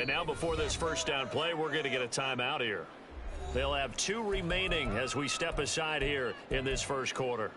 And now before this first down play, we're going to get a timeout here. They'll have 2 remaining as we step aside here in this first quarter.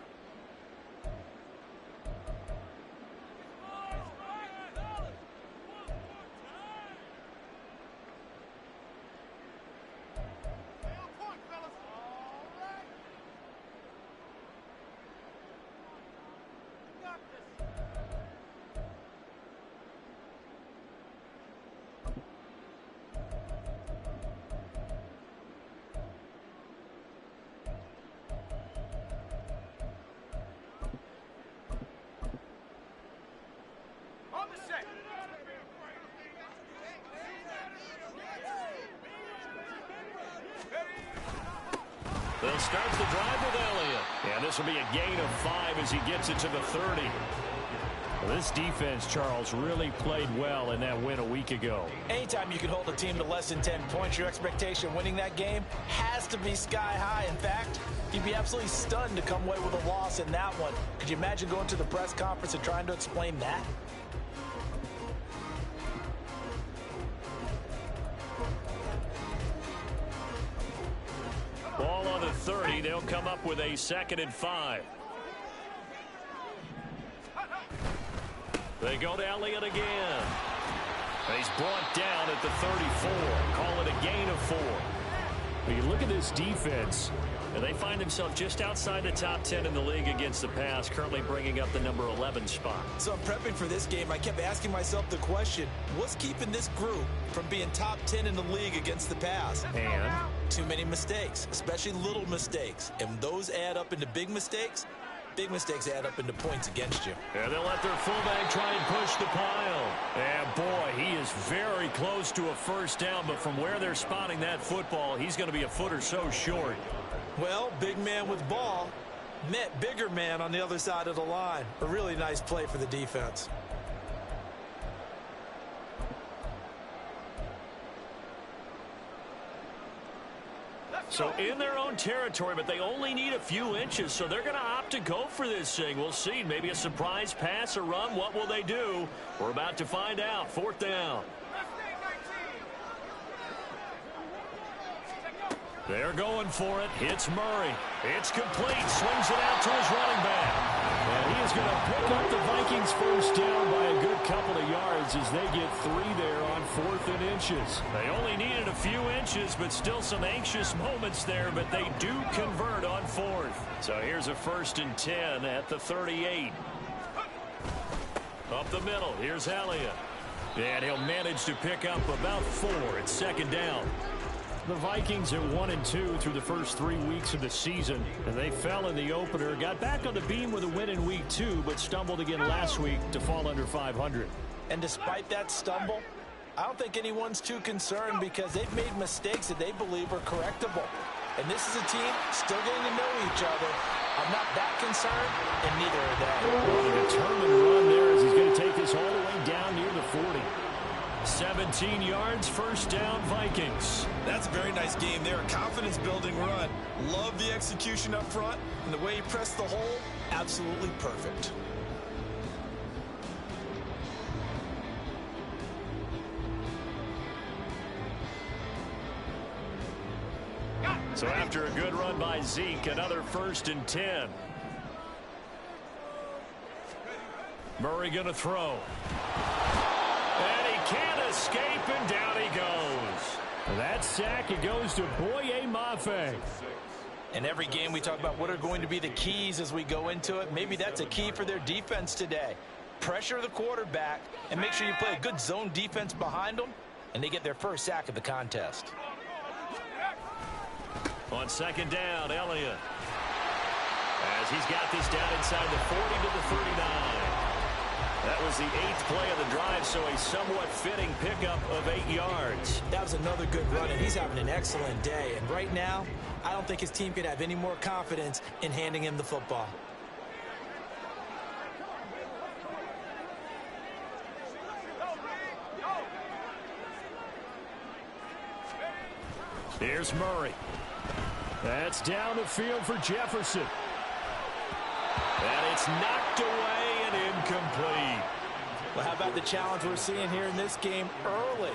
They'll start the drive with Elliott. And this will be a gain of 5 as he gets it to the 30. Well, this defense, Charles, really played well in that win a week ago. Anytime you can hold a team to less than 10 points, your expectation winning that game has to be sky high. In fact, you'd be absolutely stunned to come away with a loss in that one. Could you imagine going to the press conference and trying to explain that? Ball on the 30. They'll come up with a 2nd and 5. They go to Elliott again. He's brought down at the 34. Call it a gain of 4. When you look at this defense, and they find themselves just outside the top 10 in the league against the pass, currently bringing up the number 11 spot. So I'm prepping for this game. I kept asking myself the question, what's keeping this group from being top 10 in the league against the pass? And too many mistakes, especially little mistakes. And those add up into big mistakes. Big mistakes add up into points against you. And they'll let their fullback try and push the pile. And boy, he is very close to a first down, but from where they're spotting that football, he's going to be a foot or so short. Well, big man with ball met bigger man on the other side of the line. A really nice play for the defense. So in their own territory, but they only need a few inches, so they're going to opt to go for this thing. We'll see. Maybe a surprise pass or run. What will they do? We're about to find out. 4th down. They're going for it. It's Murray. It's complete. Swings it out to his running back. And he is going to pick up the Vikings first down by a good couple of yards as they get 3 there on 4th and inches. They only needed a few inches, but still some anxious moments there, but they do convert on 4th. So here's a 1st and 10 at the 38. Up the middle. Here's Elliott. And he'll manage to pick up about 4 at 2nd down. The Vikings are 1-2 through the first 3 weeks of the season, and they fell in the opener, got back on the beam with a win in week 2, but stumbled again last week to fall under 500. And despite that stumble, I don't think anyone's too concerned because they've made mistakes that they believe are correctable. And this is a team still getting to know each other. I'm not that concerned, and neither are they. Well, a determined run there as he's going to take this all the way down near the 40. 17 yards, first down, Vikings. That's a very nice game there. A confidence-building run. Love the execution up front, and the way he pressed the hole, absolutely perfect. So after a good run by Zeke, another 1st and 10. Murray going to throw. And he can't escape, and down he goes. That sack, it goes to Boye Mafe. In every game we talk about what are going to be the keys as we go into it. Maybe that's a key for their defense today. Pressure the quarterback and make sure you play a good zone defense behind them, and they get their first sack of the contest. On 2nd down, Elliott. As he's got this down inside the 40 to the 39. That was the 8th play of the drive, so a somewhat fitting pickup of 8 yards. That was another good run, and he's having an excellent day. And right now, I don't think his team could have any more confidence in handing him the football. Here's Murray. That's down the field for Jefferson. And it's knocked away and incomplete. Well, how about the challenge we're seeing here in this game early?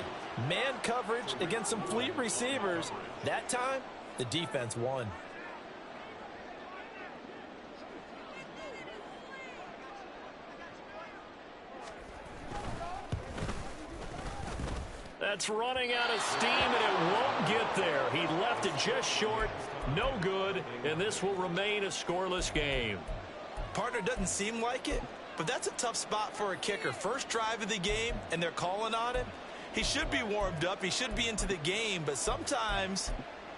Man coverage against some fleet receivers. That time, the defense won. That's running out of steam, and it won't get there. He left it just short. No good, and this will remain a scoreless game. Partner doesn't seem like it, but that's a tough spot for a kicker. First drive of the game, and they're calling on him. He should be warmed up. He should be into the game, but sometimes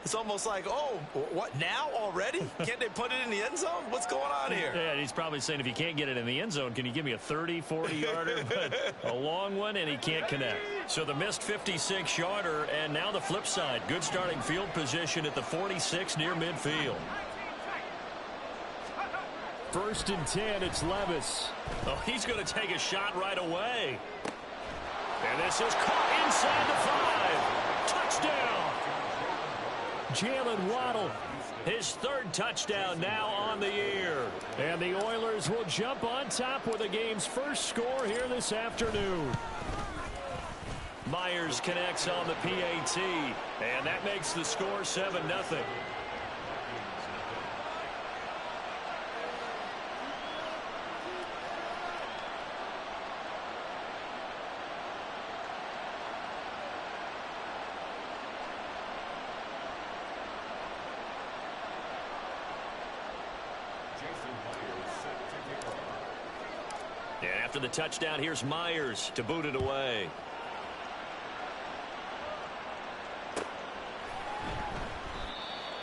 it's almost like, oh, what, now already? Can't they put it in the end zone? What's going on here? Yeah, he's probably saying, if you can't get it in the end zone, can you give me a 30, 40-yarder? But a long one, and he can't connect. So the missed 56-yarder, and now the flip side. Good starting field position at the 46 near midfield. 1st and 10, it's Levis. Oh, he's going to take a shot right away. And this is caught inside the 5. Touchdown. Jalen Waddle, his 3rd touchdown now on the year. And the Oilers will jump on top with the game's first score here this afternoon. Myers connects on the PAT, and that makes the score 7-0. And after the touchdown, here's Myers to boot it away.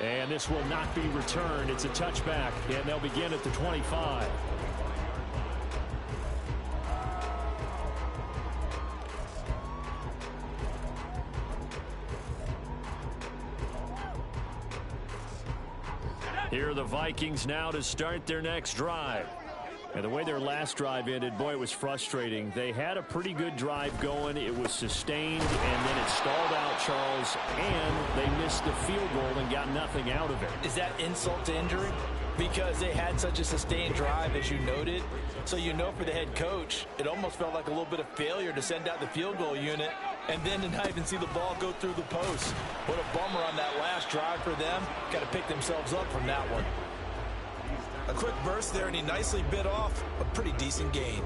And this will not be returned. It's a touchback, and they'll begin at the 25. Here are the Vikings now to start their next drive. And the way their last drive ended, boy, it was frustrating. They had a pretty good drive going. It was sustained, and then it stalled out, Charles, and they missed the field goal and got nothing out of it. Is that insult to injury? Because they had such a sustained drive, as you noted. So you know, for the head coach, it almost felt like a little bit of failure to send out the field goal unit and then to not even see the ball go through the post. What a bummer on that last drive for them. Got to pick themselves up from that one. A quick burst there, and he nicely bit off a pretty decent gain.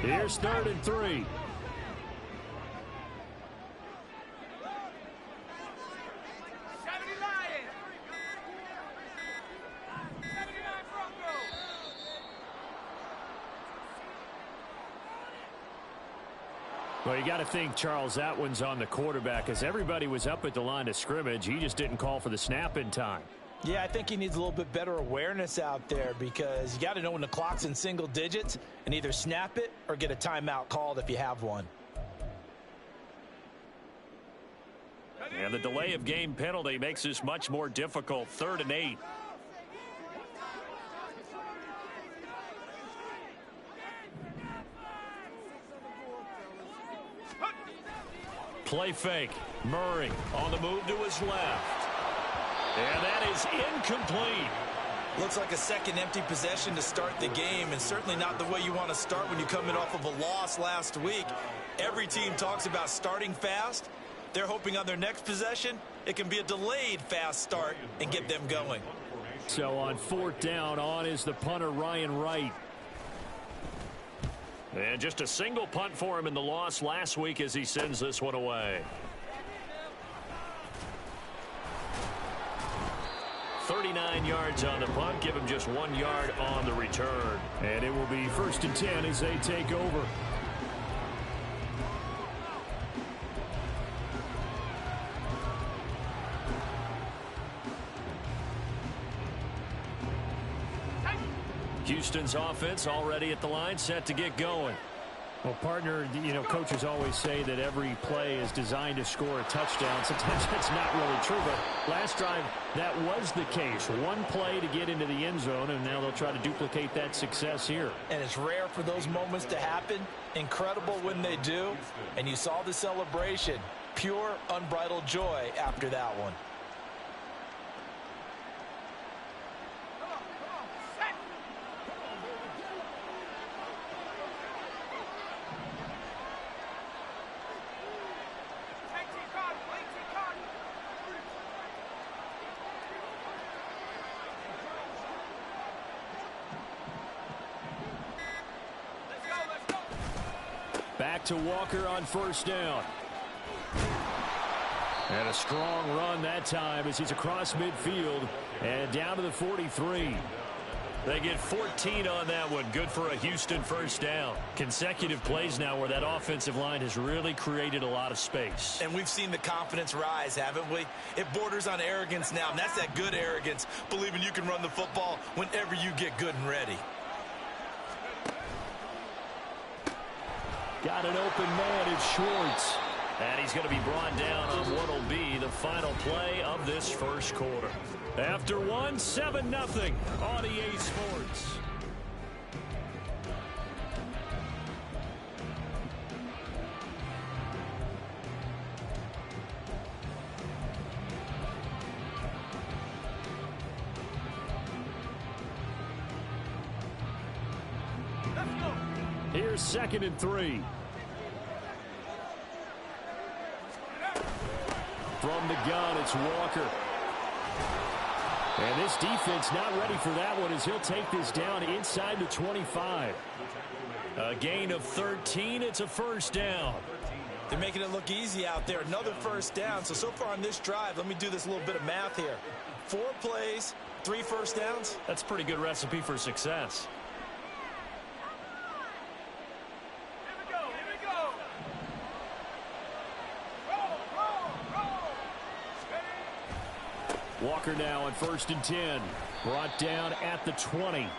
Here's 3rd and 3. Well, you got to think, Charles, that one's on the quarterback, as everybody was up at the line of scrimmage. He just didn't call for the snap in time. Yeah, I think he needs a little bit better awareness out there, because you got to know when the clock's in single digits and either snap it or get a timeout called if you have one. And the delay of game penalty makes this much more difficult. 3rd and 8. Play fake. Murray on the move to his left. And that is incomplete. Looks like a second empty possession to start the game, and certainly not the way you want to start when you're coming off of a loss last week. Every team talks about starting fast. They're hoping on their next possession, it can be a delayed fast start and get them going. So on 4th down, on is the punter, Ryan Wright. And just a single punt for him in the loss last week as he sends this one away. 39 yards on the punt, give him just 1 yard on the return. And it will be 1st and 10 as they take over. Houston's offense already at the line, set to get going. Well, partner, coaches always say that every play is designed to score a touchdown. Sometimes that's not really true, but last drive, that was the case. One play to get into the end zone, and now they'll try to duplicate that success here. And it's rare for those moments to happen. Incredible when they do. And you saw the celebration. Pure, unbridled joy after that one. Back to Walker on first down. And a strong run that time as he's across midfield and down to the 43. They get 14 on that one. Good for a Houston first down. Consecutive plays now where that offensive line has really created a lot of space. And we've seen the confidence rise, haven't we? It borders on arrogance now, and that's that good arrogance, believing you can run the football whenever you get good and ready. Got an open man, it's Schwartz. And he's going to be brought down on what will be the final play of this first quarter. After 7-0 on EA Sports. Here's 2nd and 3. From the gun, it's Walker. And this defense not ready for that one as he'll take this down inside the 25. A gain of 13. It's a first down. They're making it look easy out there. Another first down. So far on this drive, let me do this little bit of math here. 4 plays, 3 first downs. That's a pretty good recipe for success. Walker now on 1st and 10. Brought down at the 20.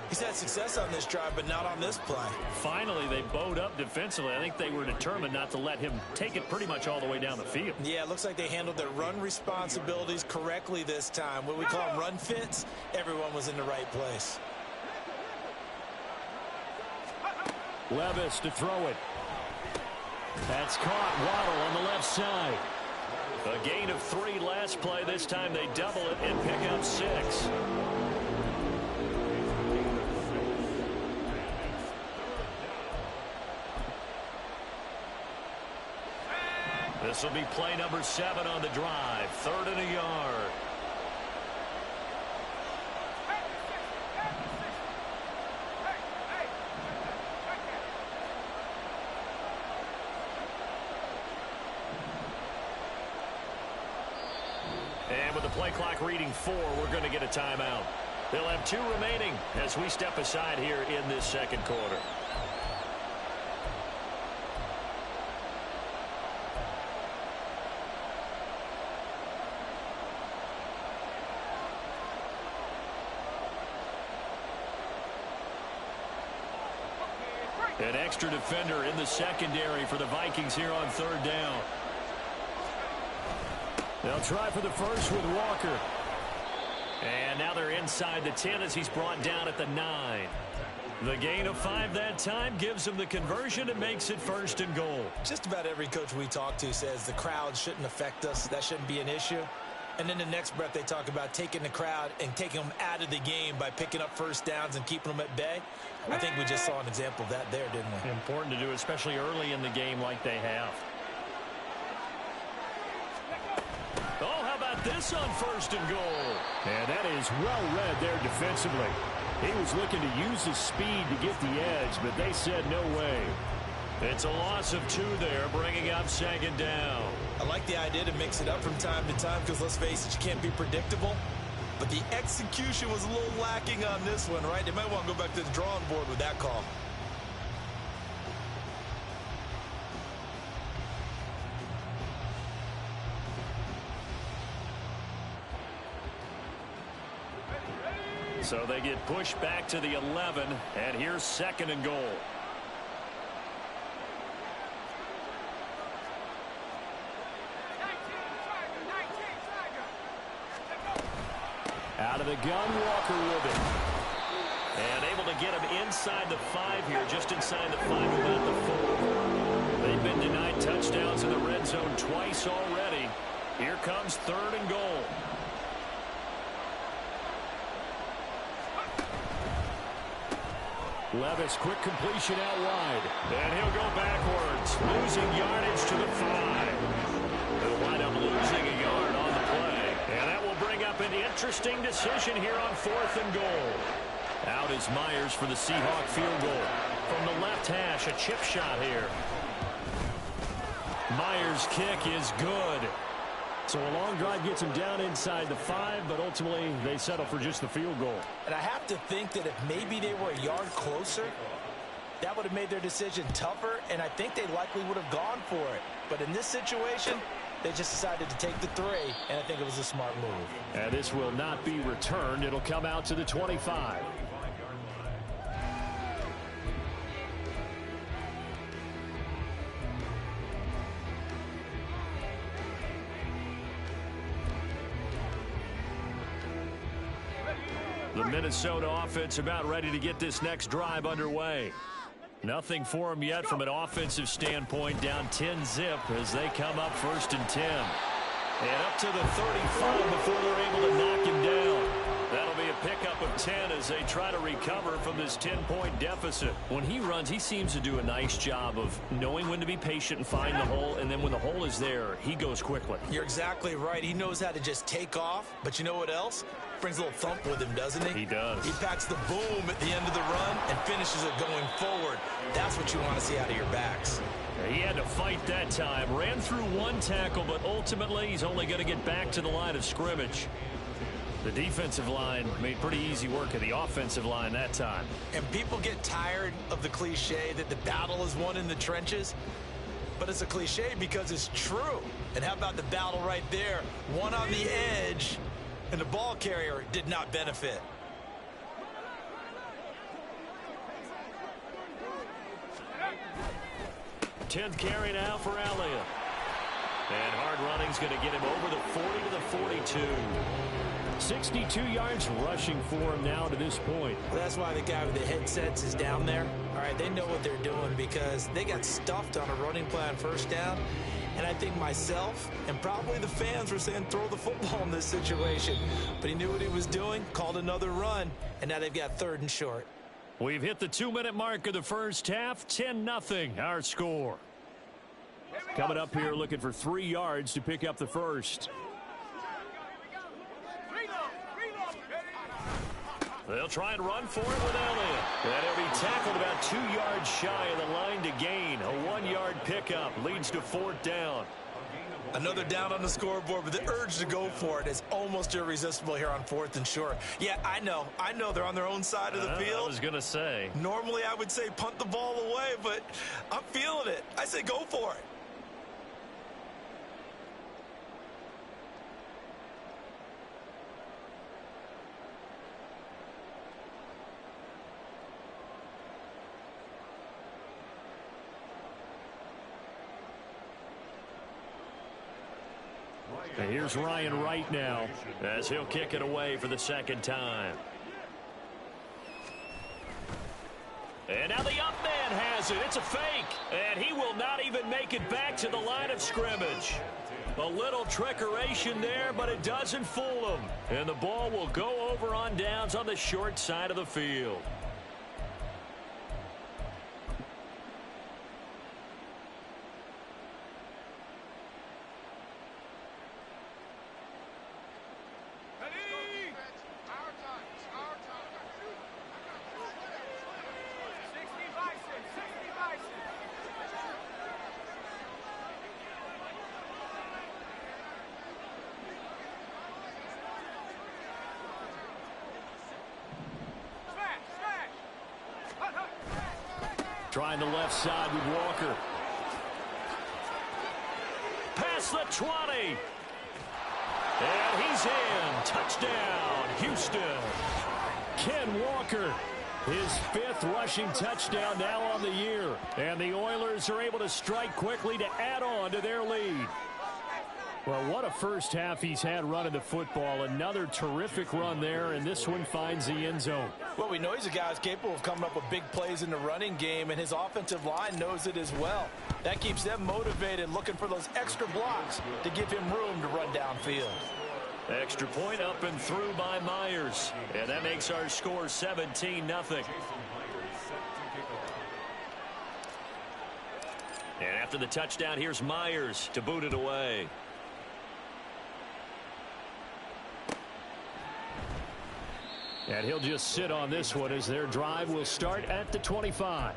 He's had success on this drive, but not on this play. Finally, they bowed up defensively. I think they were determined not to let him take it pretty much all the way down the field. Yeah, it looks like they handled their run responsibilities correctly this time. What we call them run fits, everyone was in the right place. Levis to throw it. That's caught. Waddle on the left side. A gain of 3 last play. This time they double it and pick up 6. This will be play number 7 on the drive. 3rd and a yard. And with the play clock reading 4, we're going to get a timeout. They'll have 2 remaining as we step aside here in this second quarter. An extra defender in the secondary for the Vikings here on 3rd down. They'll try for the first with Walker. And now they're inside the 10 as he's brought down at the 9. The gain of 5 that time gives them the conversion and makes it 1st and goal. Just about every coach we talk to says the crowd shouldn't affect us. That shouldn't be an issue. And then the next breath they talk about taking the crowd and taking them out of the game by picking up first downs and keeping them at bay. I think we just saw an example of that there, didn't we? Important to do, especially early in the game like they have. Oh, how about this on 1st and goal? And that is well read there defensively. He was looking to use his speed to get the edge, but they said no way. It's a loss of 2 there, bringing up 2nd down. I like the idea to mix it up from time to time because, let's face it, you can't be predictable. But the execution was a little lacking on this one, right? They might want to go back to the drawing board with that call. So they get pushed back to the 11, and here's 2nd and goal. Out of the gun, Walker with it. And able to get him inside the 5 here, just inside the 5, about the 4. They've been denied touchdowns in the red zone twice already. Here comes 3rd and goal. Levis, quick completion out wide. And he'll go backwards, losing yardage to the 5. They'll wind up losing a yard on the play. And that will bring up an interesting decision here on 4th and goal. Out is Myers for the Seahawk field goal. From the left hash, a chip shot here. Myers' kick is good. So a long drive gets him down inside the 5, but ultimately they settle for just the field goal. And I have to think that if maybe they were a yard closer, that would have made their decision tougher, and I think they likely would have gone for it. But in this situation, they just decided to take the 3, and I think it was a smart move. And this will not be returned. It'll come out to the 25. The Minnesota offense about ready to get this next drive underway. Nothing for them yet from an offensive standpoint. Down 10-zip as they come up 1st and 10. And up to the 35 before they're able to knock him down. That'll be a pickup of 10 as they try to recover from this 10-point deficit. When he runs, he seems to do a nice job of knowing when to be patient and find the hole, and then when the hole is there, he goes quickly. You're exactly right. He knows how to just take off, but you know what else? Brings a little thump with him, doesn't he? He does. He packs the boom at the end of the run and finishes it going forward. That's what you want to see out of your backs. He had to fight that time. Ran through 1 tackle, but ultimately he's only going to get back to the line of scrimmage. The defensive line made pretty easy work of the offensive line that time. And people get tired of the cliche that the battle is won in the trenches. But it's a cliche because it's true. And how about the battle right there? One on the edge, and the ball carrier did not benefit. Tenth carry now for Elliott. And hard running's going to get him over the 40 to the 42. 62 yards rushing for him now to this point. Well, that's why the guy with the headsets is down there. All right, they know what they're doing because they got stuffed on a running play on 1st down. And I think myself and probably the fans were saying throw the football in this situation. But he knew what he was doing, called another run, and now they've got 3rd and short. We've hit the 2-minute mark of the first half. 10-0 our score. Coming up here looking for 3 yards to pick up the first. They'll try and run for it with Elliott. And he'll be tackled about 2 yards shy of the line to gain. A 1-yard pickup leads to 4th down. Another down on the scoreboard, but the urge to go for it is almost irresistible here on 4th and short. Yeah, I know they're on their own side of the field. I was going to say. Normally I would say punt the ball away, but I'm feeling it. I say go for it. And here's Ryan Wright now as he'll kick it away for the 2nd time. And now the up man has it. It's a fake. And he will not even make it back to the line of scrimmage. A little trickeration there, but it doesn't fool him. And the ball will go over on downs on the short side of the field. Trying the left side with Walker. Past the 20. And he's in. Touchdown, Houston. Ken Walker, his 5th rushing touchdown now on the year. And the Oilers are able to strike quickly to add on to their lead. Well, what a first half he's had running the football. Another terrific run there, and this one finds the end zone. Well, we know he's a guy who's capable of coming up with big plays in the running game, and his offensive line knows it as well. That keeps them motivated, looking for those extra blocks to give him room to run downfield. Extra point up and through by Myers. And that makes our score 17-0. And after the touchdown, here's Myers to boot it away. And he'll just sit on this one as their drive will start at the 25.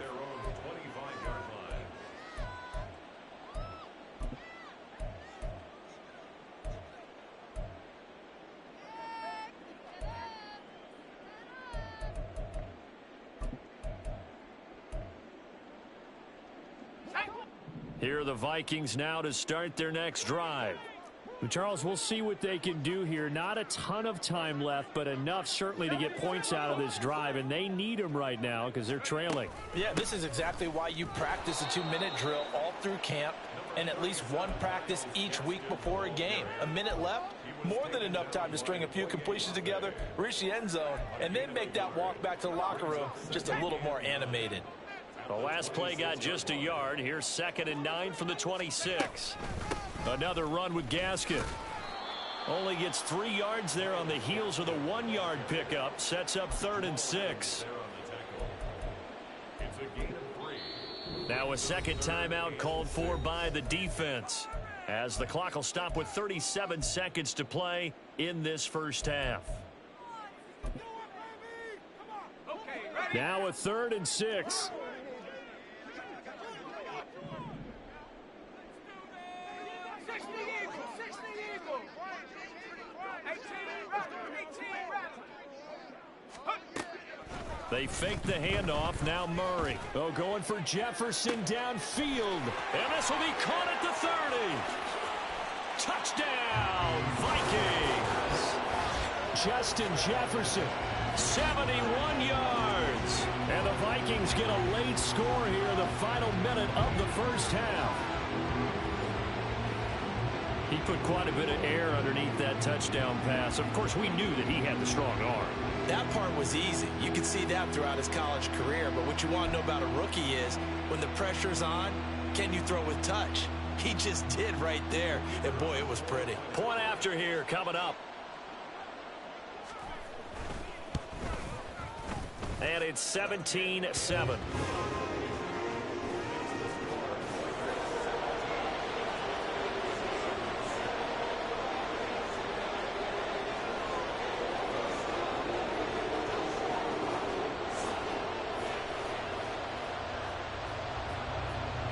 Here are the Vikings now to start their next drive. Charles, we'll see what they can do here. Not a ton of time left, but enough certainly to get points out of this drive, and they need them right now because they're trailing. Yeah, this is exactly why you practice a 2-minute drill all through camp and at least one practice each week before a game. A minute left, more than enough time to string a few completions together, reach the end zone, and then make that walk back to the locker room just a little more animated. The last play got just a yard. Here's 2nd and 9 from the 26. Another run with Gaskin. Only gets 3 yards there on the heels of the 1-yard pickup. Sets up 3rd and 6. Now a second timeout called for by the defense, as the clock will stop with 37 seconds to play in this first half. Now a 3rd and 6. They fake the handoff. Now Murray. Oh, going for Jefferson downfield. And this will be caught at the 30. Touchdown, Vikings. Justin Jefferson. 71 yards. And the Vikings get a late score here in the final minute of the first half. He put quite a bit of air underneath that touchdown pass. Of course, we knew that he had the strong arm. That part was easy. You could see that throughout his college career. But what you want to know about a rookie is when the pressure's on, can you throw with touch? He just did right there. And, boy, it was pretty. Point after here coming up. And it's 17-7.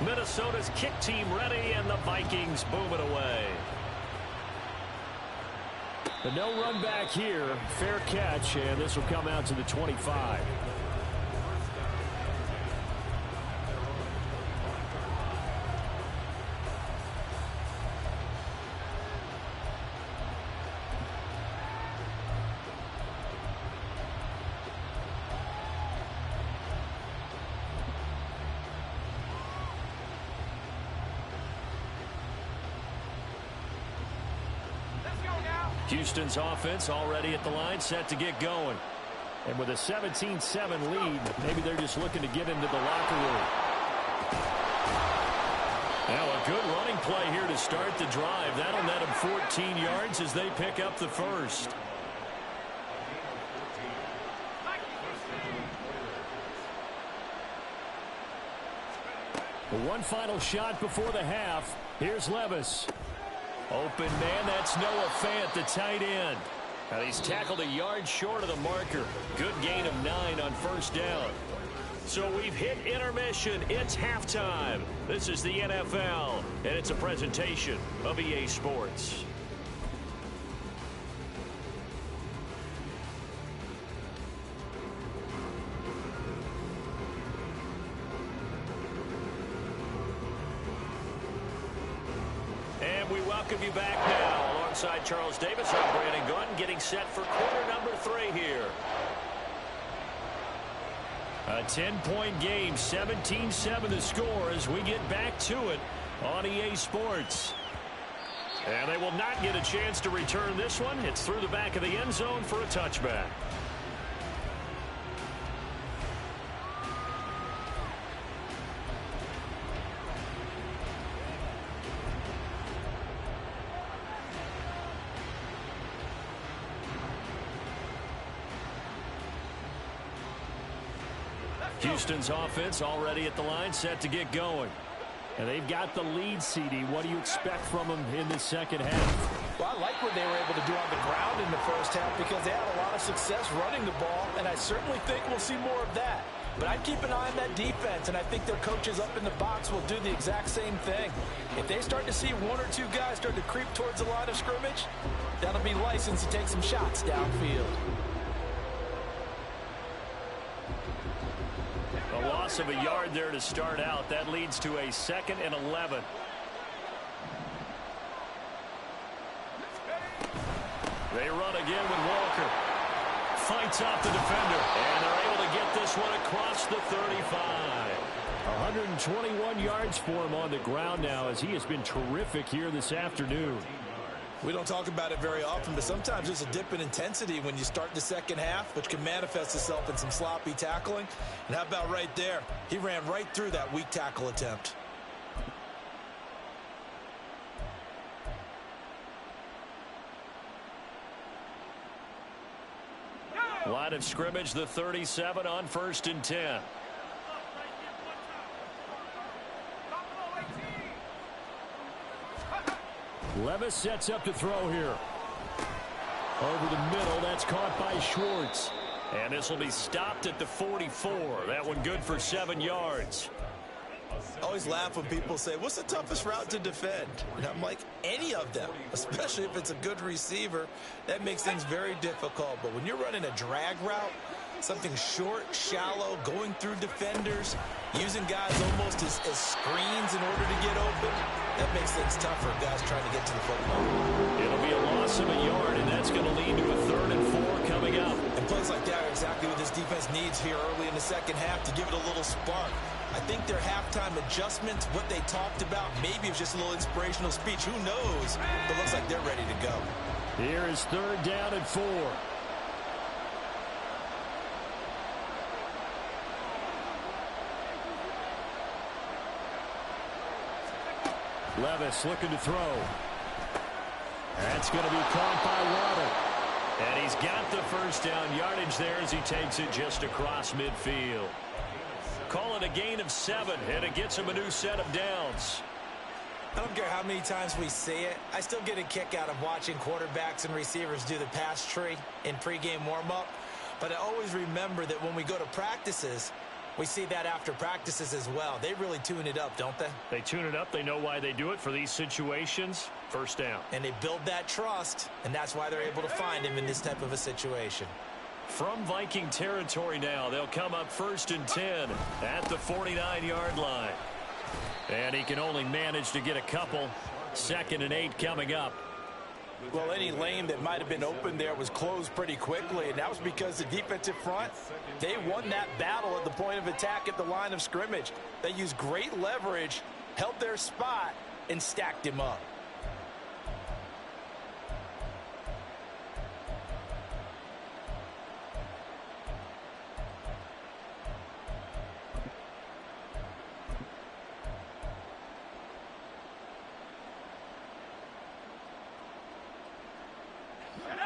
Minnesota's kick team ready, and the Vikings boom it away. The no run back here. Fair catch, and this will come out to the 25. Houston's offense already at the line, set to get going. And with a 17-7 lead, maybe they're just looking to get into the locker room. Now a good running play here to start the drive. That'll net them 14 yards as they pick up the first. One final shot before the half. Here's Levis. Open man, that's Noah Fant, the tight end. Now he's tackled a yard short of the marker. Good gain of 9 on first down. So we've hit intermission. It's halftime. This is the NFL, and it's a presentation of EA Sports. Welcome you back now. Alongside Charles Davis, I'm Brandon Gunn, getting set for quarter number 3 here. A 10-point game, 17-7 the score as we get back to it on EA Sports. And they will not get a chance to return this one. It's through the back of the end zone for a touchback. Houston's offense already at the line, set to get going. And they've got the lead, CD. What do you expect from them in the second half? Well, I like what they were able to do on the ground in the first half because they had a lot of success running the ball, and I certainly think we'll see more of that. But I'd keep an eye on that defense, and I think their coaches up in the box will do the exact same thing. If they start to see one or two guys start to creep towards the line of scrimmage, that'll be license to take some shots downfield. A loss of a yard there to start out. That leads to a 2nd and 11. They run again with Walker. Fights off the defender. And they're able to get this one across the 35. 121 yards for him on the ground now as he has been terrific here this afternoon. We don't talk about it very often, but sometimes there's a dip in intensity when you start the second half, which can manifest itself in some sloppy tackling. And how about right there? He ran right through that weak tackle attempt. Line of scrimmage, the 37 on 1st and 10. Levis sets up to throw here. Over the middle, that's caught by Schwartz. And this will be stopped at the 44. That one good for 7 yards. I always laugh when people say, what's the toughest route to defend? And I'm like, any of them, especially if it's a good receiver. That makes things very difficult. But when you're running a drag route, something short, shallow, going through defenders, using guys almost as screens in order to get open, that makes things tough for guys trying to get to the football. It'll be a loss of a yard, and that's going to lead to a 3rd and 4 coming up. And plays like that are exactly what this defense needs here early in the second half to give it a little spark. I think their halftime adjustments, what they talked about, maybe it was just a little inspirational speech. Who knows? But looks like they're ready to go. Here is 3rd down and 4. Levis looking to throw. That's going to be caught by Waddle. And he's got the 1st down yardage there as he takes it just across midfield. Call it a gain of 7, and it gets him a new set of downs. I don't care how many times we see it. I still get a kick out of watching quarterbacks and receivers do the pass tree in pregame warm-up. But I always remember that when we go to practices, we see that after practices as well. They really tune it up, don't they? They tune it up. They know why they do it for these situations. 1st down. And they build that trust, and that's why they're able to find him in this type of a situation. From Viking territory now, they'll come up 1st and 10 at the 49-yard line. And he can only manage to get a couple. 2nd and 8 coming up. Well, any lane that might have been open there was closed pretty quickly, and that was because the defensive front, they won that battle at the point of attack at the line of scrimmage. They used great leverage, held their spot, and stacked him up.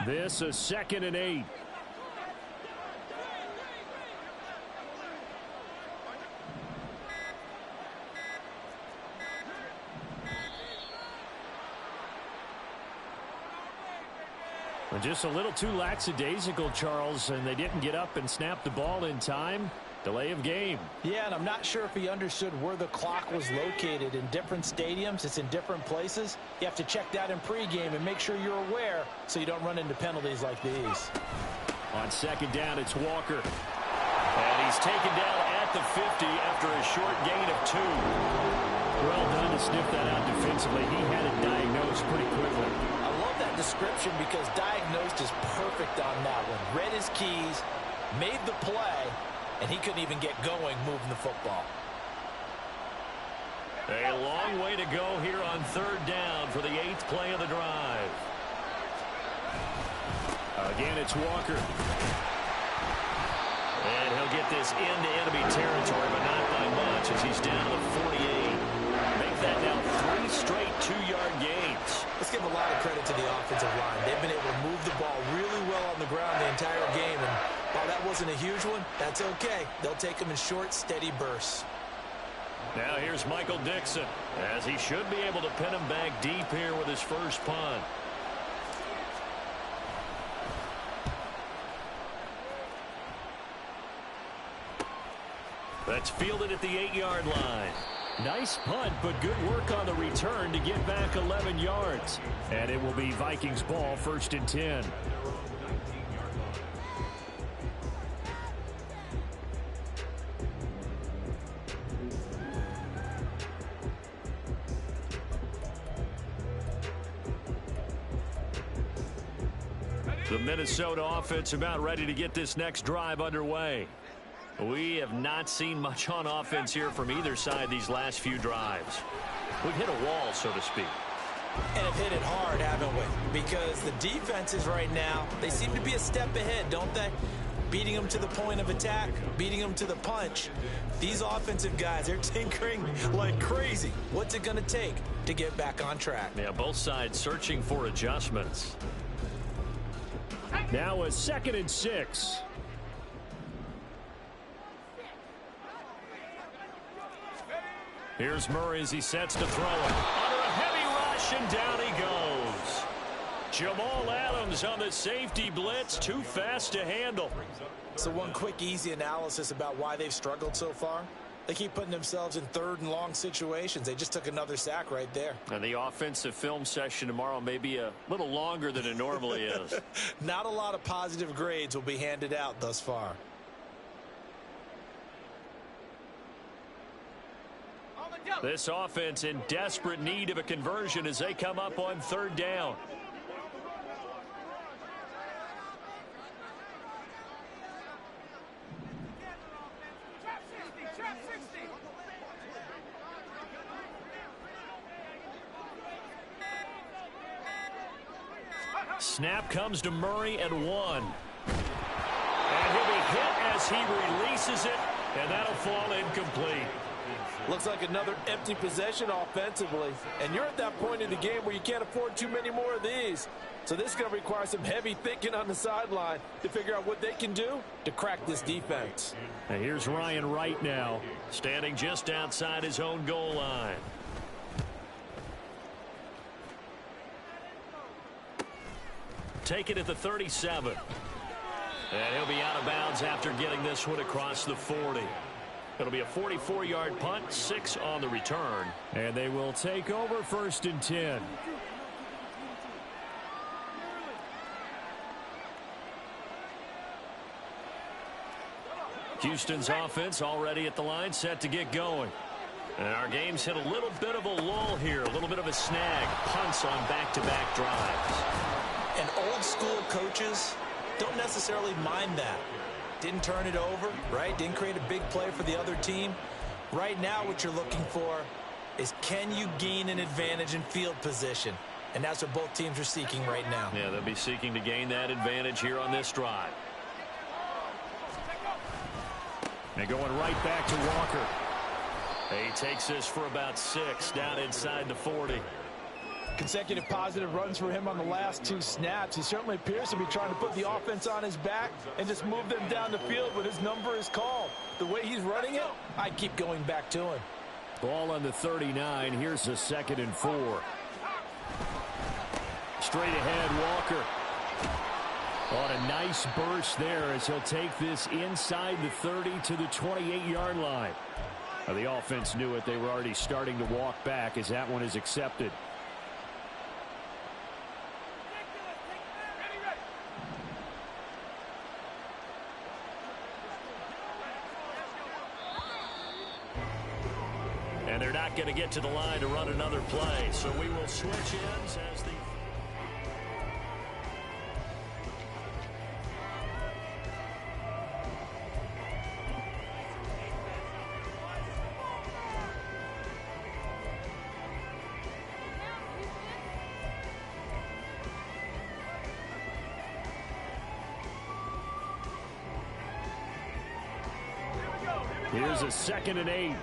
This is 2nd and 8. Just a little too lackadaisical, Charles, and they didn't get up and snap the ball in time. Delay of game. Yeah, and I'm not sure if he understood where the clock was located. In different stadiums, it's in different places. You have to check that in pregame and make sure you're aware so you don't run into penalties like these. On 2nd down, it's Walker. And he's taken down at the 50 after a short gain of 2. Well done to sniff that out defensively. He had it diagnosed pretty quickly. I love that description because diagnosed is perfect on that one. Read his keys, made the play, and he couldn't even get going moving the football. A long way to go here on third down for the 8th play of the drive. Again, it's Walker. And he'll get this into enemy territory, but not by much as he's down to the 48. Make that now 3 straight 2-yard gains. Let's give a lot of credit to the offensive line. They've been able to move the ball really well on the ground the entire game. And while that wasn't a huge one, that's okay. They'll take them in short, steady bursts. Now here's Michael Dixon, as he should be able to pin him back deep here with his first punt. That's fielded at the 8-yard line. Nice punt, but good work on the return to get back 11 yards. And it will be Vikings ball, 1st and 10. The Minnesota offense about ready to get this next drive underway. We have not seen much on offense here from either side these last few drives. We've hit a wall, so to speak. And have hit it hard, haven't we? Because the defenses right now, they seem to be a step ahead, don't they? Beating them to the point of attack, beating them to the punch. These offensive guys, they're tinkering like crazy. What's it going to take to get back on track? Yeah, both sides searching for adjustments. Now a 2nd and 6. Here's Murray as he sets to throw it. Under a heavy rush, and down he goes. Jamal Adams on the safety blitz, too fast to handle. So one quick, easy analysis about why they've struggled so far. They keep putting themselves in 3rd and long situations. They just took another sack right there. And the offensive film session tomorrow may be a little longer than it normally is. Not a lot of positive grades will be handed out thus far. This offense in desperate need of a conversion as they come up on 3rd down. Snap comes to Murray at 1. And he'll be hit as he releases it, and that'll fall incomplete. Looks like another empty possession offensively. And you're at that point in the game where you can't afford too many more of these. So this is going to require some heavy thinking on the sideline to figure out what they can do to crack this defense. And here's Ryan Wright now. Standing just outside his own goal line. Take it at the 37. And he'll be out of bounds after getting this one across the 40. It'll be a 44-yard punt, 6 on the return. And they will take over 1st and 10. Houston's offense already at the line, set to get going. And our game's hit a little bit of a lull here, a little bit of a snag. Punts on back-to-back drives. And old-school coaches don't necessarily mind that. Didn't turn it over, right? Didn't create a big play for the other team. Right now what you're looking for is, can you gain an advantage in field position? And that's what both teams are seeking right now. Yeah, they'll be seeking to gain that advantage here on this drive. And going right back to Walker. He takes this for about 6 down inside the 40. Consecutive positive runs for him on the last 2 snaps. He certainly appears to be trying to put the offense on his back and just move them down the field when his number is called. The way he's running it, I'd keep going back to him. Ball on the 39. Here's a 2nd and 4. Straight ahead, Walker. On a nice burst there as he'll take this inside the 30 to the 28-yard line. Now, the offense knew it. They were already starting to walk back as that one is accepted. And they're not going to get to the line to run another play. So we will switch ends as the... Here's a 2nd and 8.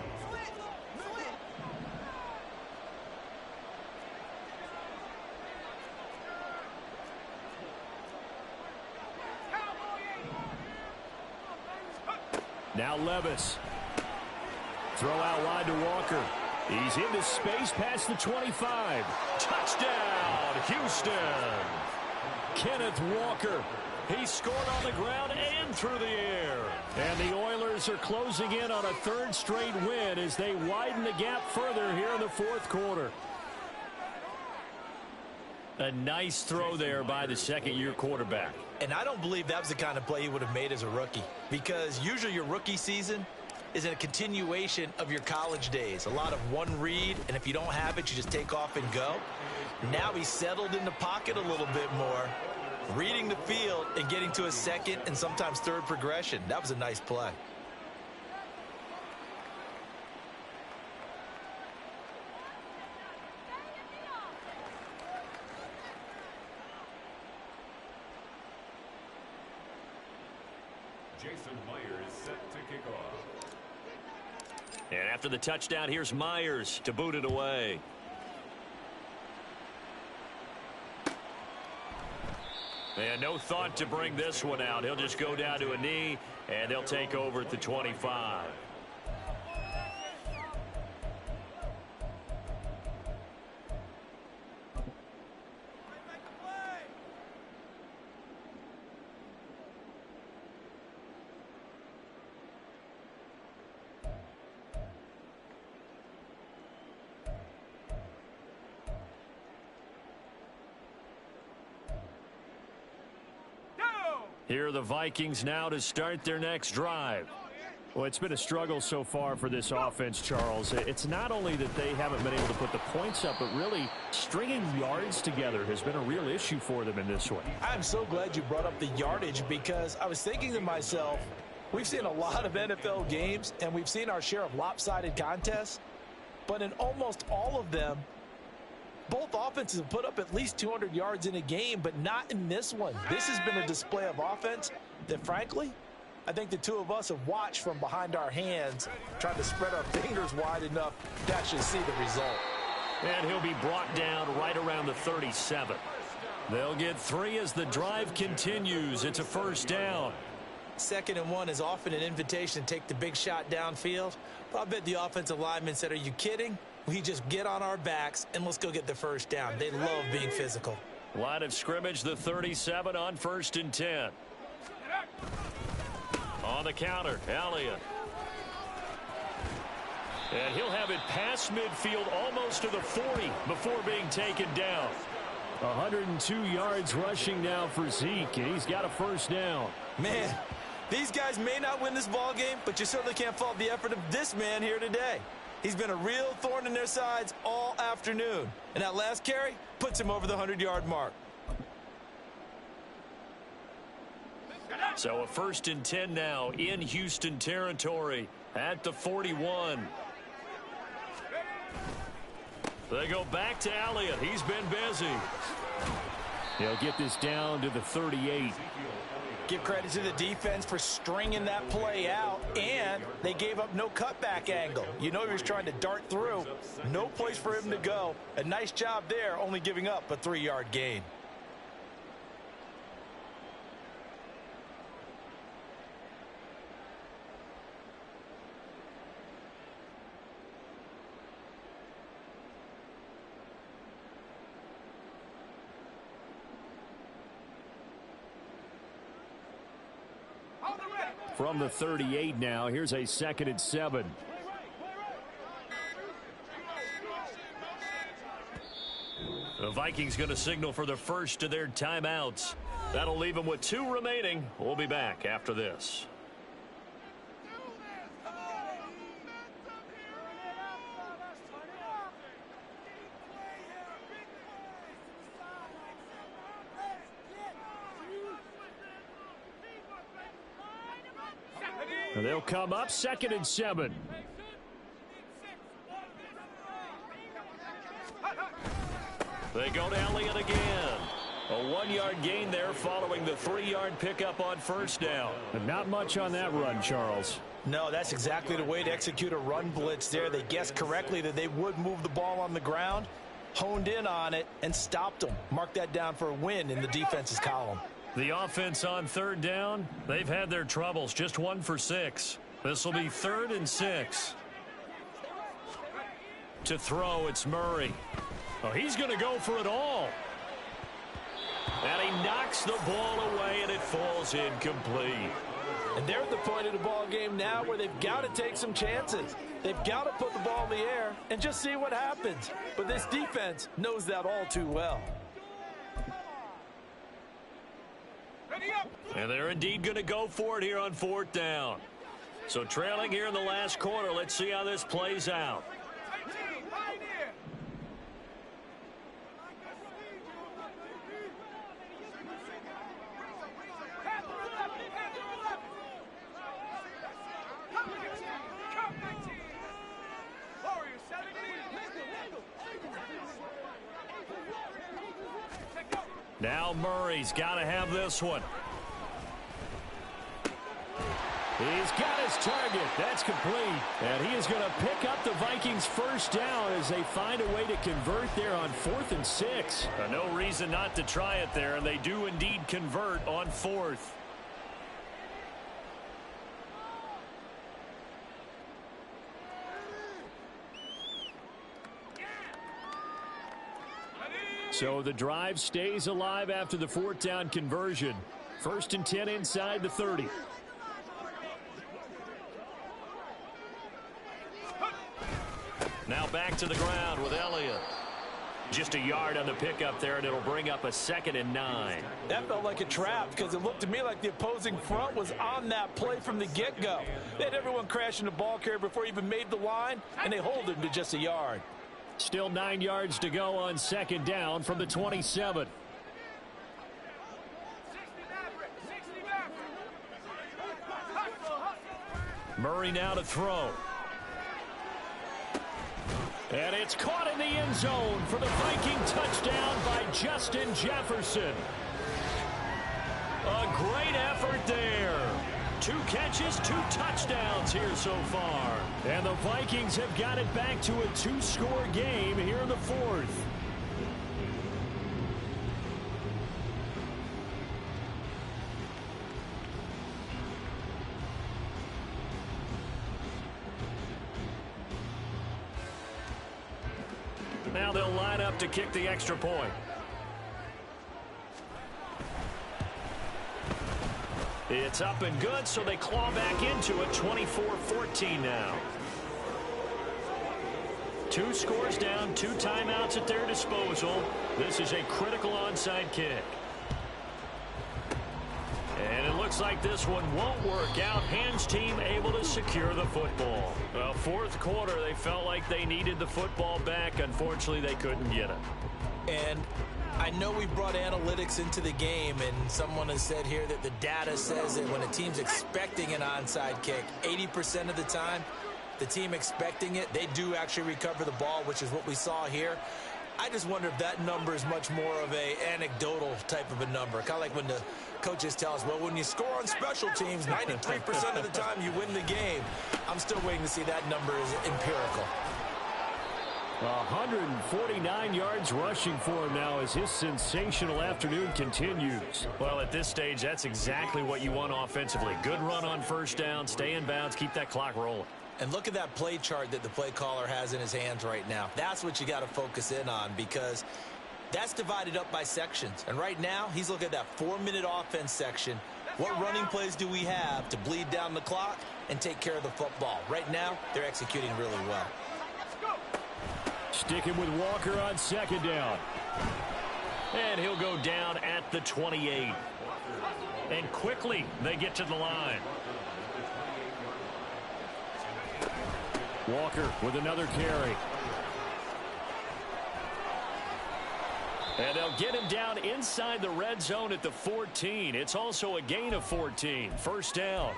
Now Levis. Throw out wide to Walker. He's into space past the 25. Touchdown, Houston. Kenneth Walker. He scored on the ground and through the air. And the Oilers are closing in on a 3rd straight win as they widen the gap further here in the 4th quarter. A nice throw there by the 2nd-year quarterback. And I don't believe that was the kind of play he would have made as a rookie, because usually your rookie season is a continuation of your college days. A lot of one read, and if you don't have it, you just take off and go. Now he's settled in the pocket a little bit more, reading the field and getting to a 2nd and sometimes 3rd progression. That was a nice play. Jason Myers set to kick off. And after the touchdown, here's Myers to boot it away. And no thought to bring this one out. He'll just go down to a knee, and they'll take over at the 25. Here are the Vikings now to start their next drive. Well, it's been a struggle so far for this offense, Charles. It's not only that they haven't been able to put the points up, but really stringing yards together has been a real issue for them in this one. I'm so glad you brought up the yardage, because I was thinking to myself, we've seen a lot of NFL games, and we've seen our share of lopsided contests, but in almost all of them, both offenses have put up at least 200 yards in a game, but not in this one. This has been a display of offense that, frankly, I think the two of us have watched from behind our hands, trying to spread our fingers wide enough to actually see the result. And he'll be brought down right around the 37. They'll get 3 as the drive continues. It's a 1st down. 2nd and 1 is often an invitation to take the big shot downfield. But I bet the offensive lineman said, are you kidding? We just get on our backs and let's go get the 1st down. They love being physical. Line of scrimmage, the 37 on 1st and 10. On the counter, Elliott. And he'll have it past midfield almost to the 40 before being taken down. 102 yards rushing now for Zeke, and he's got a 1st down. Man, these guys may not win this ball game, but you certainly can't fault the effort of this man here today. He's been a real thorn in their sides all afternoon. And that last carry puts him over the 100-yard mark. So a 1st and 10 now in Houston territory at the 41. They go back to Elliott. He's been busy. They'll get this down to the 38. Give credit to the defense for stringing that play out, and they gave up no cutback angle. You know he was trying to dart through. No place for him to go. A nice job there, only giving up a 3-yard gain. From the 38 now, here's a 2nd and 7. The Vikings going to signal for the first of their timeouts. That'll leave them with 2 remaining. We'll be back after this. And they'll come up 2nd and 7. They go to Elliott again. A 1-yard gain there following the 3-yard pickup on first down. But not much on that run, Charles. No, that's exactly the way to execute a run blitz there. They guessed correctly that they would move the ball on the ground, honed in on it, and stopped them. Mark that down for a win in the defense's column. The offense on third down, they've had their troubles. Just 1 for 6. This will be 3rd and 6. To throw, it's Murray. Oh, he's going to go for it all. And he knocks the ball away, and it falls incomplete. And they're at the point of the ball game now where they've got to take some chances. They've got to put the ball in the air and just see what happens. But this defense knows that all too well. And they're indeed going to go for it here on 4th down. So trailing here in the last quarter, let's see how this plays out. Now Murray's got to have this one. He's got his target. That's complete. And he is going to pick up the Vikings' first down as they find a way to convert there on 4th and 6. No reason not to try it there, and they do indeed convert on 4th. So the drive stays alive after the 4th down conversion. 1st and 10 inside the 30. Now back to the ground with Elliott. Just a yard on the pickup there, and it'll bring up a 2nd and 9. That felt like a trap because it looked to me like the opposing front was on that play from the get-go. They had everyone crashing the ball carrier before he even made the line, and they hold him to just a yard. Still 9 yards to go on 2nd down from the 27. Murray now to throw. And it's caught in the end zone for the Viking touchdown by Justin Jefferson. A great effort there. 2 catches, 2 touchdowns here so far. And the Vikings have got it back to a 2-score game here in the 4th. Now they'll line up to kick the extra point. It's up and good, so they claw back into it. 24-14 now. 2 scores down, 2 timeouts at their disposal. This is a critical onside kick. And it looks like this one won't work out. Hans team able to secure the football. Well, 4th quarter, they felt like they needed the football back. Unfortunately, they couldn't get it. And I know we brought analytics into the game, and someone has said here that the data says that when a team's expecting an onside kick, 80% of the time, the team expecting it, they do actually recover the ball, which is what we saw here. I just wonder if that number is much more of a anecdotal type of a number. Kind of like when the coaches tell us, well, when you score on special teams, 93% of the time you win the game. I'm still waiting to see that number is empirical. 149 yards rushing for him now as his sensational afternoon continues. Well, at this stage, that's exactly what you want offensively. Good run on first down, stay in bounds, keep that clock rolling. And look at that play chart that the play caller has in his hands right now. That's what you got to focus in on, because that's divided up by sections. And right now, he's looking at that 4-minute offense section. What running plays do we have to bleed down the clock and take care of the football? Right now, they're executing really well. Sticking with Walker on 2nd down. And he'll go down at the 28. And quickly, they get to the line. Walker with another carry. And they'll get him down inside the red zone at the 14. It's also a gain of 14. First down.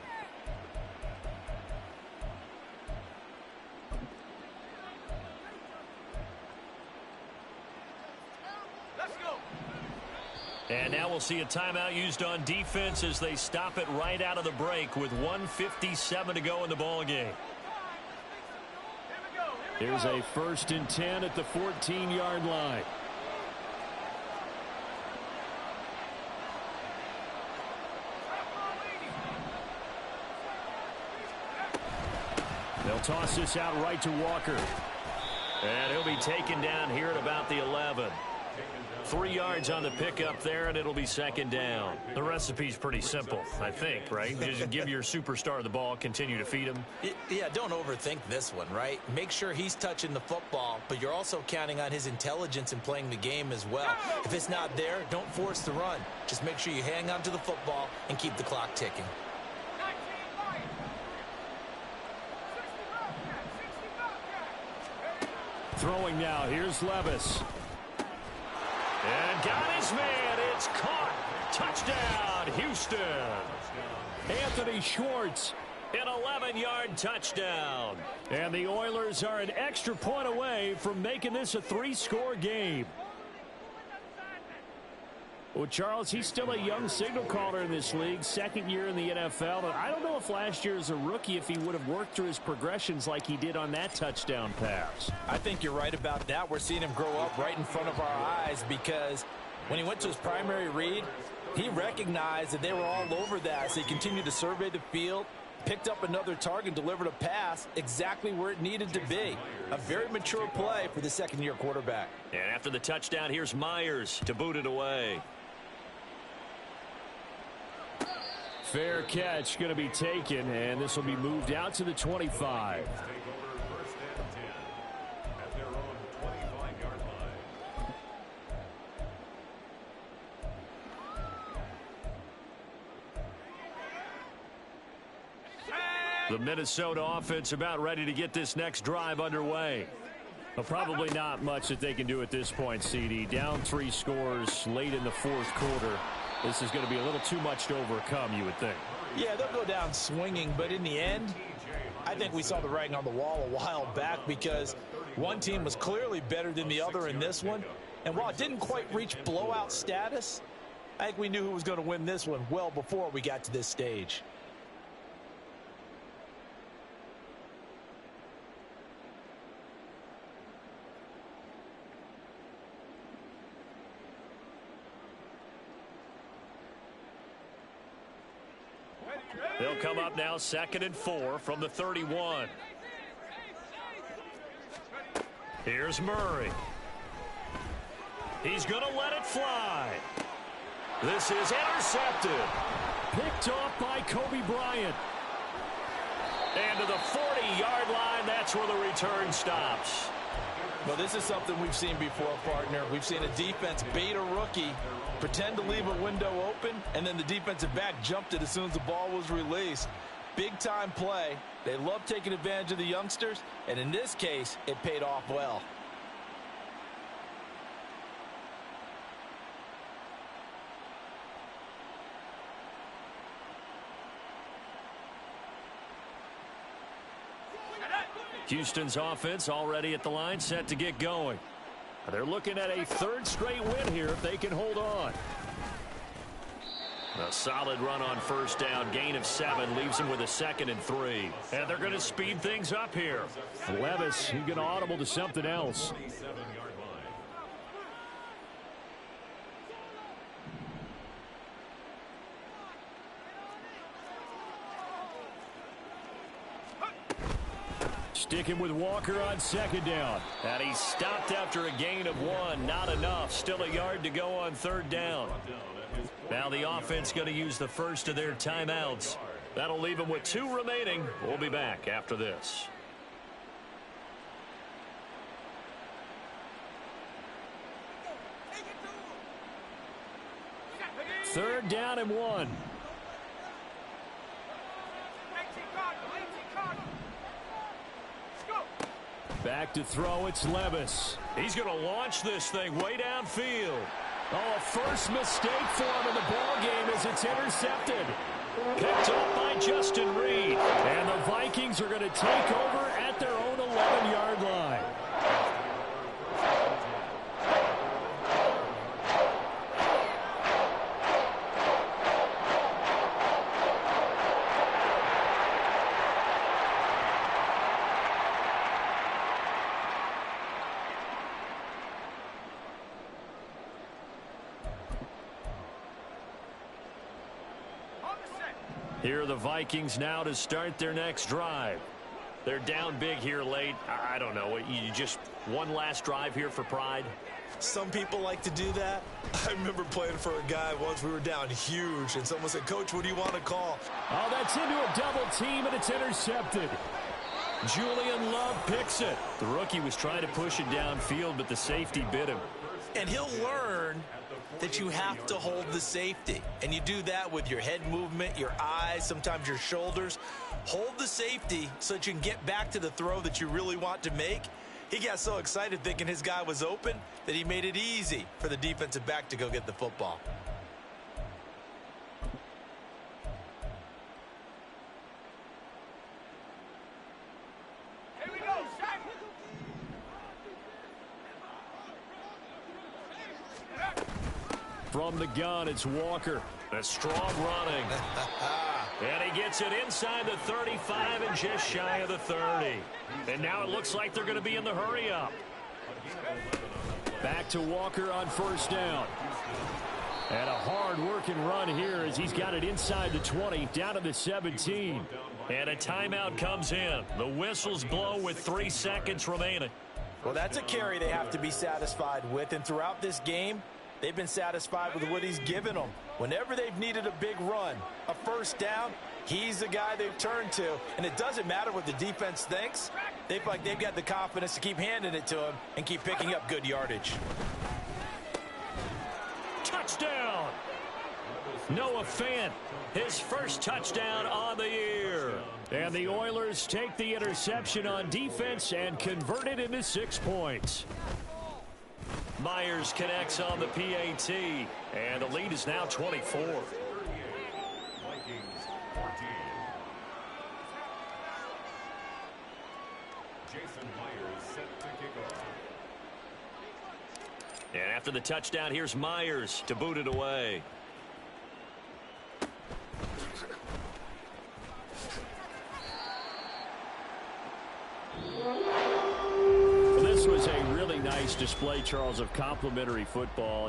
we'll see a timeout used on defense as they stop it right out of the break with 1:57 to go in the ball game. Here's a 1st and 10 at the 14-yard line. They'll toss this out right to Walker. And he'll be taken down here at about the 11. 3 yards on the pickup there, and it'll be 2nd down. The recipe's pretty simple, I think, right? You just give your superstar the ball, continue to feed him. Yeah, don't overthink this one, right? Make sure he's touching the football, but you're also counting on his intelligence in playing the game as well. If it's not there, don't force the run. Just make sure you hang on to the football and keep the clock ticking. Throwing now, here's Levis. And got his man. It's caught. Touchdown, Houston. Anthony Schwartz, an 11-yard touchdown. And the Oilers are an extra point away from making this a 3-score game. Well, Charles, he's still a young signal caller in this league, 2nd year in the NFL. And I don't know if last year as a rookie if he would have worked through his progressions like he did on that touchdown pass. I think you're right about that. We're seeing him grow up right in front of our eyes because when he went to his primary read, he recognized that they were all over that. So he continued to survey the field, picked up another target, delivered a pass exactly where it needed to be. A very mature play for the 2nd-year quarterback. And after the touchdown, here's Myers to boot it away. Fair catch going to be taken, and this will be moved out to the 25. The Minnesota offense about ready to get this next drive underway. Well, probably not much that they can do at this point, CD. Down 3 scores late in the 4th quarter. This is going to be a little too much to overcome, you would think. Yeah, they'll go down swinging, but in the end, I think we saw the writing on the wall a while back because one team was clearly better than the other in this one. And while it didn't quite reach blowout status, I think we knew who was going to win this one well before we got to this stage. They'll come up now 2nd and 4 from the 31. Here's Murray. He's going to let it fly. This is intercepted. Picked off by Kobe Bryant. And to the 40-yard line, that's where the return stops. Well, this is something we've seen before, partner. We've seen a defense bait a rookie, pretend to leave a window open, and then the defensive back jumped it as soon as the ball was released. Big-time play. They love taking advantage of the youngsters, and in this case, it paid off well. Houston's offense already at the line, set to get going. They're looking at a 3rd straight win here if they can hold on. A solid run on 1st down, gain of 7, leaves them with a 2nd and 3. And they're going to speed things up here. Levis, he's going to audible to something else. Sticking with Walker on 2nd down. And he stopped after a gain of 1. Not enough. Still a yard to go on 3rd down. Now the offense going to use the first of their timeouts. That'll leave them with 2 remaining. We'll be back after this. Third down and 1. Back to throw, it's Levis. He's going to launch this thing way downfield. Oh, a first mistake for him in the ball game as it's intercepted. Picked up by Justin Reed. And the Vikings are going to take over at their own 11-yard line. Here are the Vikings now to start their next drive. They're down big here late. I don't know. You just one last drive here for pride? Some people like to do that. I remember playing for a guy once. We were down huge, and someone said, "Coach, what do you want to call?" Oh, that's into a double team, and it's intercepted. Julian Love picks it. The rookie was trying to push it downfield, but the safety bit him. And he'll learn that you have to hold the safety. And you do that with your head movement, your eyes, sometimes your shoulders. Hold the safety so that you can get back to the throw that you really want to make. He got so excited thinking his guy was open that he made it easy for the defensive back to go get the football. Here we go, Shaq. From the gun, it's Walker. A strong running. And he gets it inside the 35 and just shy of the 30. And now it looks like they're going to be in the hurry-up. Back to Walker on first down. And a hard-working run here as he's got it inside the 20, down to the 17. And a timeout comes in. The whistles blow with 3 seconds remaining. Well, that's a carry they have to be satisfied with. And throughout this game, they've been satisfied with what he's given them. Whenever they've needed a big run, a first down, he's the guy they've turned to. And it doesn't matter what the defense thinks. They feel like they've got the confidence to keep handing it to him and keep picking up good yardage. Touchdown! Noah Fant, his first touchdown on the year. And the Oilers take the interception on defense and convert it into 6 points. Myers connects on the PAT, and the lead is now 24. Vikings 14. Jason Myers set to kick off. And after the touchdown, here's Myers to boot it away. This was a really nice display, Charles, of complimentary football.